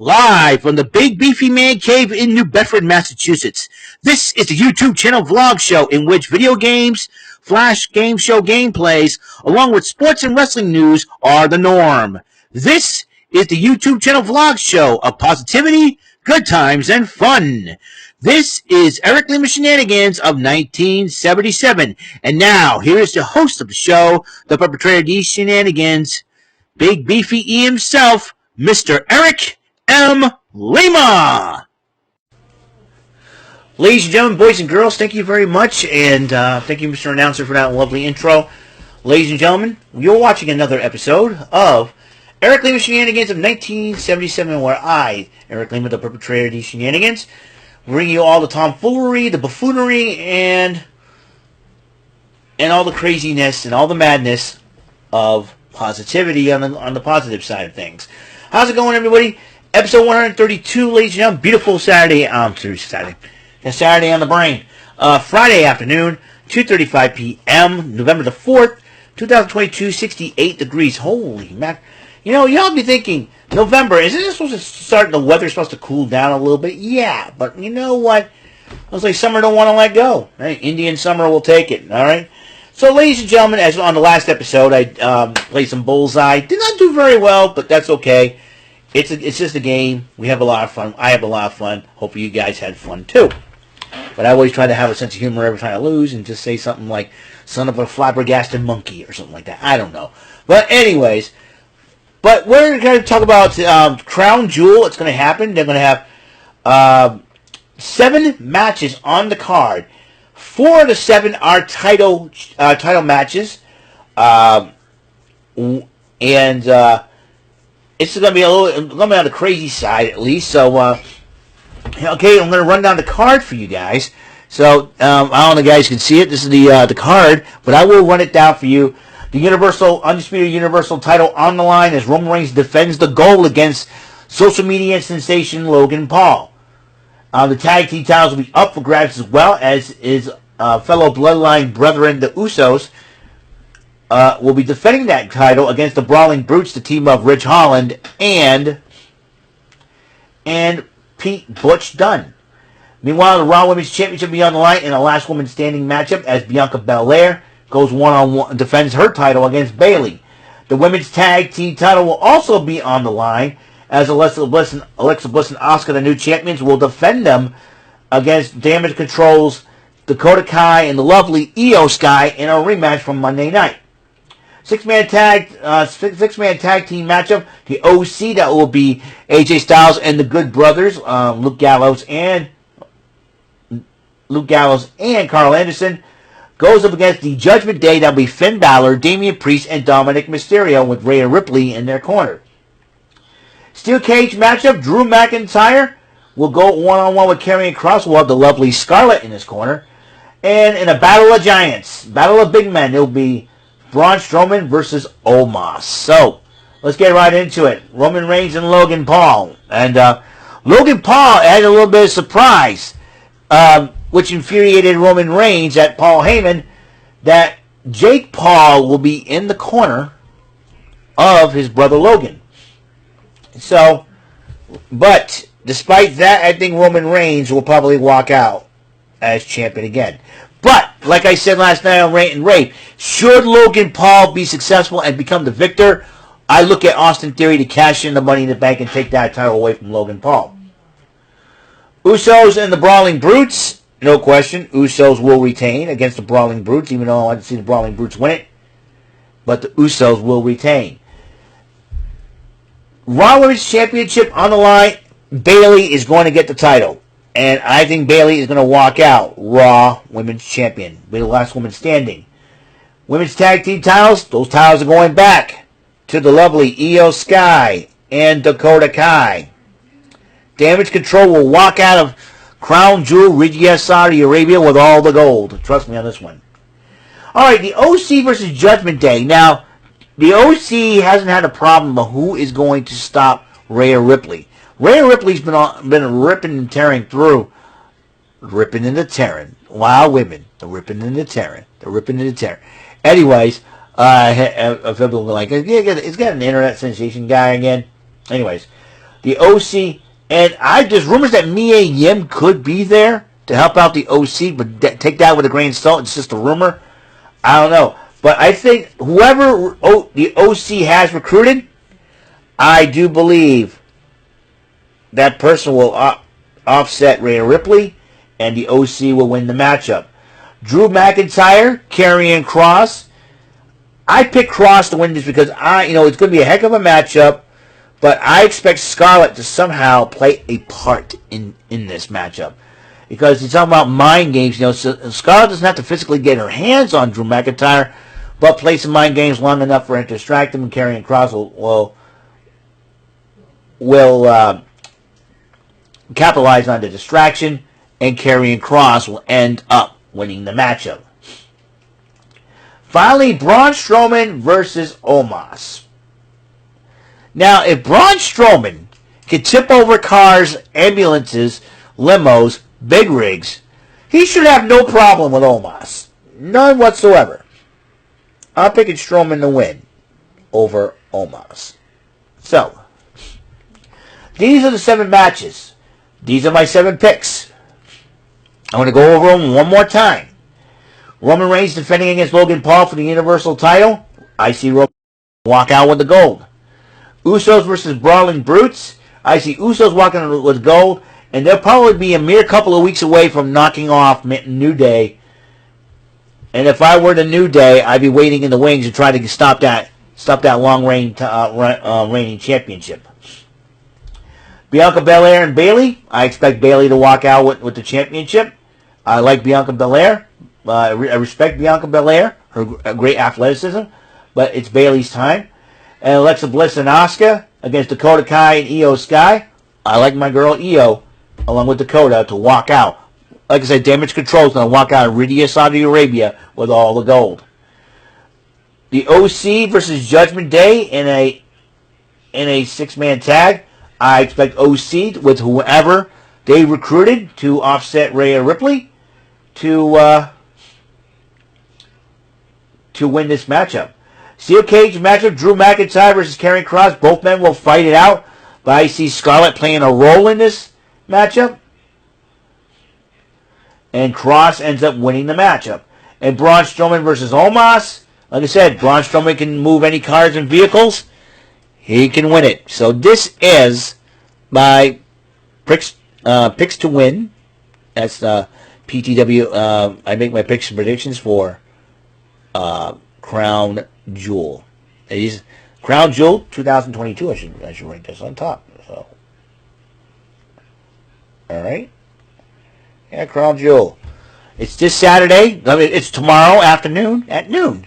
Live from the Big Beefy Man Cave in New Bedford, Massachusetts. This is the YouTube channel vlog show in which video games, flash game show gameplays, along with sports and wrestling news are the norm. This is the YouTube channel vlog show of positivity, good times, and fun. This is Eric Lima Shenanigans of 1977. And now, here's the host of the show, the perpetrator of these shenanigans, Big Beefy E himself, Mr. Eric M. Lima. Ladies and gentlemen, boys and girls, thank you very much, and thank you, Mr. Announcer, for that lovely intro. Ladies and gentlemen, you're watching another episode of Eric Lima Shenanigans of 1977, where I, Eric Lima, the perpetrator of these shenanigans, bring you all the tomfoolery, the buffoonery, and all the craziness and all the madness of positivity on the positive side of things. How's it going, everybody? Episode 132, ladies and gentlemen. Beautiful Saturday. Saturday on the brain. Friday afternoon, 2:35 p.m., November the 4th, 2022, 68 degrees. Holy mac. You know, y'all be thinking, November, isn't it supposed to start, the weather's supposed to cool down a little bit? Yeah, but you know what? I was like, summer don't want to let go. Right? Indian summer will take it, all right? So, ladies and gentlemen, as on the last episode, I played some Bullseye. Did not do very well, but that's okay. It's just a game. We have a lot of fun. I have a lot of fun. Hopefully you guys had fun too. But I always try to have a sense of humor every time I lose and just say something like, son of a flabbergasted monkey or something like that. I don't know. But anyways, we're going to talk about Crown Jewel. It's going to happen. They're going to have 7 matches on the card. 4 of the 7 are title matches. It's going to be on the crazy side at least. So, okay, I'm going to run down the card for you guys. So, I don't know if you guys can see it. This is the card, but I will run it down for you. The Undisputed Universal title on the line as Roman Reigns defends the gold against social media sensation Logan Paul. The tag team titles will be up for grabs as well as his fellow bloodline brethren, the Usos, will be defending that title against the Brawling Brutes, the team of Ridge Holland and Pete Butch Dunne. Meanwhile, the Raw Women's Championship will be on the line in a last woman standing matchup as Bianca Belair goes one-on-one, defends her title against Bayley. The Women's Tag Team title will also be on the line as Alexa Bliss and Asuka, the new champions, will defend them against Damage Control's Dakota Kai and the lovely Io Sky in a rematch from Monday night. Six-man tag team matchup. The OC, that will be AJ Styles and the Good Brothers, Luke Gallows and Carl Anderson, goes up against the Judgment Day. That will be Finn Balor, Damian Priest, and Dominic Mysterio with Rhea Ripley in their corner. Steel cage matchup. Drew McIntyre will go one-on-one with Karrion Kross. We'll have the lovely Scarlett in his corner. And in a battle of giants, battle of big men, it will be Braun Strowman versus Omos. So, let's get right into it. Roman Reigns and Logan Paul. And Logan Paul had a little bit of surprise, which infuriated Roman Reigns at Paul Heyman, that Jake Paul will be in the corner of his brother Logan. So, but despite that, I think Roman Reigns will probably walk out as champion again. But, like I said last night on Rant and Rave, should Logan Paul be successful and become the victor, I look at Austin Theory to cash in the Money in the Bank and take that title away from Logan Paul. Usos and the Brawling Brutes, no question, Usos will retain against the Brawling Brutes, even though I didn't see the Brawling Brutes win it. But the Usos will retain. Raw Women's Championship on the line, Bayley is going to get the title. And I think Bayley is going to walk out Raw Women's Champion. Be the last woman standing. Women's Tag Team titles, those titles are going back to the lovely Io Sky and Dakota Kai. Damage Control will walk out of Crown Jewel, Riyadh, Saudi Arabia with all the gold. Trust me on this one. Alright, the OC versus Judgment Day. Now, the OC hasn't had a problem of who is going to stop Rhea Ripley. Rhea Ripley's been ripping and tearing through. Ripping and tearing. Wow, women. The ripping and the tearing. The ripping and the tearing. Anyways, people were like, it's got an internet sensation guy again. Anyways, The OC, and there's rumors that Mia Yim could be there to help out the OC, but take that with a grain of salt. It's just a rumor. I don't know. But I think whoever the OC has recruited, I do believe that person will offset Rhea Ripley, and the OC will win the matchup. Drew McIntyre, Karrion Kross. I picked Kross to win this because it's going to be a heck of a matchup, but I expect Scarlett to somehow play a part in this matchup. Because he's talking about mind games, so Scarlett doesn't have to physically get her hands on Drew McIntyre, but play some mind games long enough for her to distract him, and Karrion Kross will capitalize on the distraction, and Karrion Kross will end up winning the matchup. Finally, Braun Strowman versus Omos. Now, if Braun Strowman can tip over cars, ambulances, limos, big rigs, he should have no problem with Omos. None whatsoever. I'm picking Strowman to win over Omos. So, these are the 7 matches. These are my 7 picks. I'm going to go over them one more time. Roman Reigns defending against Logan Paul for the Universal title. I see Roman walk out with the gold. Usos versus Brawling Brutes. I see Usos walking with gold. And they'll probably be a mere couple of weeks away from knocking off New Day. And if I were the New Day, I'd be waiting in the wings and trying to stop that long reigning championship. Bianca Belair and Bayley. I expect Bayley to walk out with the championship. I like Bianca Belair. I respect Bianca Belair, her great athleticism, but it's Bayley's time. And Alexa Bliss and Asuka against Dakota Kai and Io Sky. I like my girl Io, along with Dakota, to walk out. Like I said, Damage Control is going to walk out of Riyadh, Saudi Arabia with all the gold. The OC versus Judgment Day in a 6-man tag. I expect OC with whoever they recruited to offset Rhea Ripley to win this matchup. Steel cage matchup, Drew McIntyre versus Karrion Kross. Both men will fight it out, but I see Scarlett playing a role in this matchup. And Kross ends up winning the matchup. And Braun Strowman versus Omos. Like I said, Braun Strowman can move any cars and vehicles. He can win it. So this is my picks to win. That's PTW. I make my picks and predictions for Crown Jewel. It is Crown Jewel 2022. I should write this on top. So, all right. Yeah, Crown Jewel. It's this Saturday. I mean, it's tomorrow afternoon at noon.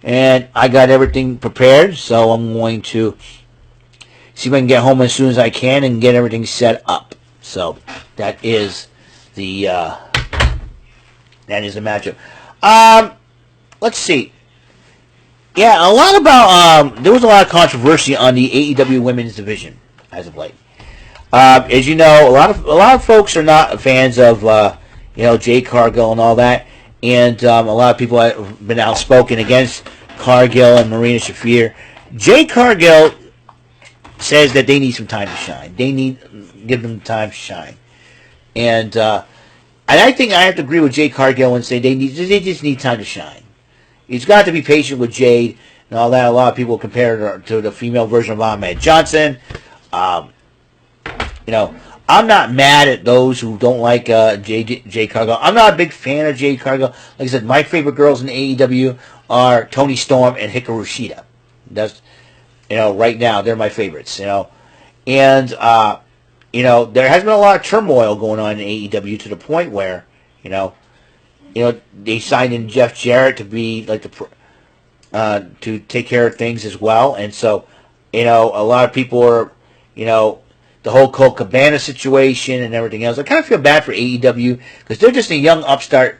And I got everything prepared, so I'm going to see if I can get home as soon as I can and get everything set up. So that is the matchup. Let's see. Yeah, there was a lot of controversy on the AEW women's division as of late. As you know, a lot of folks are not fans of Jade Cargill and all that, and a lot of people have been outspoken against Cargill and Marina Shafir. Jade Cargill says that they need some time to shine. Give them time to shine, and I think I have to agree with Jade Cargill and say they just need time to shine. He's got to be patient with Jade and all that. A lot of people compare her to the female version of Ahmed Johnson. I'm not mad at those who don't like Jade Cargill. I'm not a big fan of Jade Cargill. Like I said, my favorite girls in AEW are Toni Storm and Hikaru Shida. That's, right now they're my favorites. And there has been a lot of turmoil going on in AEW to the point where, they signed in Jeff Jarrett to be like to take care of things as well, and so, a lot of people are, the whole Colt Cabana situation and everything else. I kind of feel bad for AEW because they're just a young upstart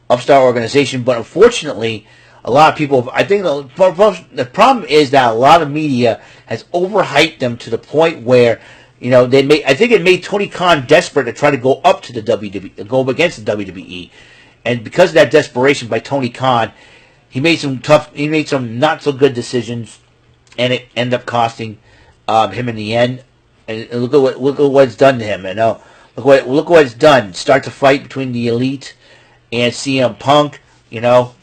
organization. But unfortunately, a lot of people, I think the problem is that a lot of media has overhyped them to the point where, I think it made Tony Khan desperate to try to go up to the WWE, go up against the WWE. And because of that desperation by Tony Khan, he made some not so good decisions, and it ended up costing him in the end. and look at what it's done to him. And look what it's done. Starts a fight between the Elite and CM Punk. You know,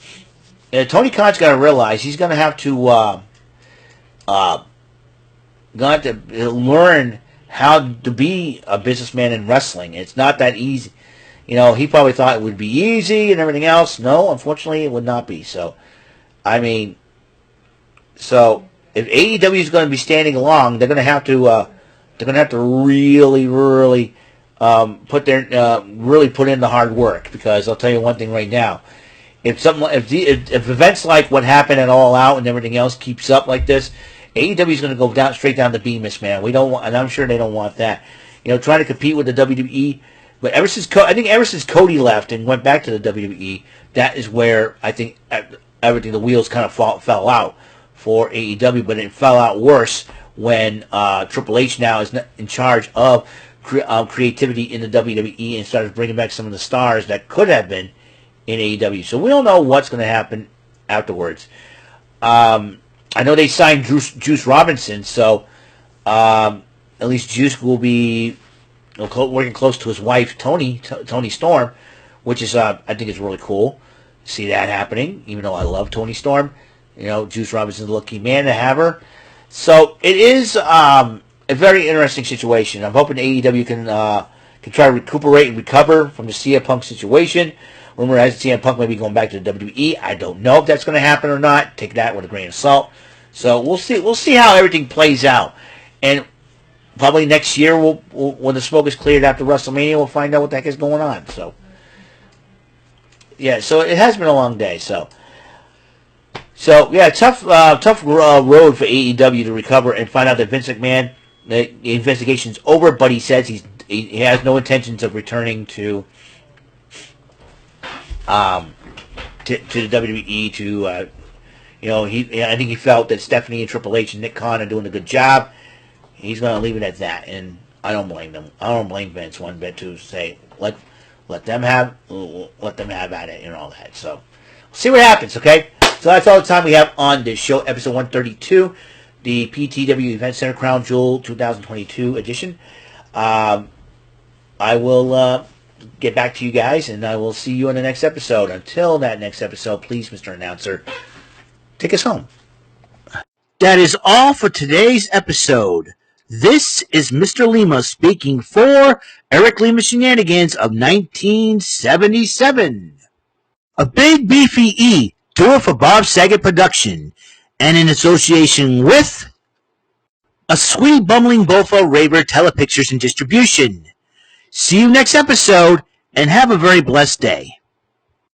and Tony Khan's got to realize he's going to have to learn how to be a businessman in wrestling. It's not that easy. You know, he probably thought it would be easy and everything else. No, unfortunately, it would not be. So, I mean, if AEW is going to be standing along, they're going to have to really, really put in the hard work. Because I'll tell you one thing right now: if events like what happened at All Out and everything else keeps up like this, AEW is going to go straight down the Bemis, man. We don't want, and I'm sure they don't want that. You know, trying to compete with the WWE. But ever since Cody left and went back to the WWE, that is where I think everything, the wheels kind of fell out for AEW. But it fell out worse when Triple H now is in charge of creativity in the WWE and started bringing back some of the stars that could have been in AEW. So we don't know what's going to happen afterwards. I know they signed Juice Robinson, so at least Juice will be working close to his wife, Tony Storm, which is I think is really cool to see that happening, even though I love Tony Storm. You know, Juice Robinson's a lucky man to have her. So it is a very interesting situation. I'm hoping AEW can try to recuperate and recover from the CM Punk situation. Rumor has CM Punk may be going back to the WWE. I don't know if that's going to happen or not. Take that with a grain of salt. So we'll see. We'll see how everything plays out. And probably next year, when the smoke is cleared after WrestleMania, we'll find out what the heck is going on. So, yeah. So it has been a long day. So yeah, tough road for AEW to recover and find out that Vince McMahon, the investigation's over, but he says he has no intentions of returning to the WWE. I think he felt that Stephanie and Triple H and Nick Khan are doing a good job. He's going to leave it at that, and I don't blame them. I don't blame Vince one bit to say let them have at it and all that. So we'll see what happens. Okay, so that's all the time we have on this show, episode 132, the PTW Event Center Crown Jewel 2022 edition. I will get back to you guys, and I will see you in the next episode. Until that next episode, please, Mr. Announcer, take us home. That is all for today's episode. This is Mr. Lima speaking for Eric Lima Shenanigans of 1977. A big beefy E, do it for Bob Saget Production, and in association with a sweet bumbling Bofa Raver Telepictures and Distribution. See you next episode, and have a very blessed day.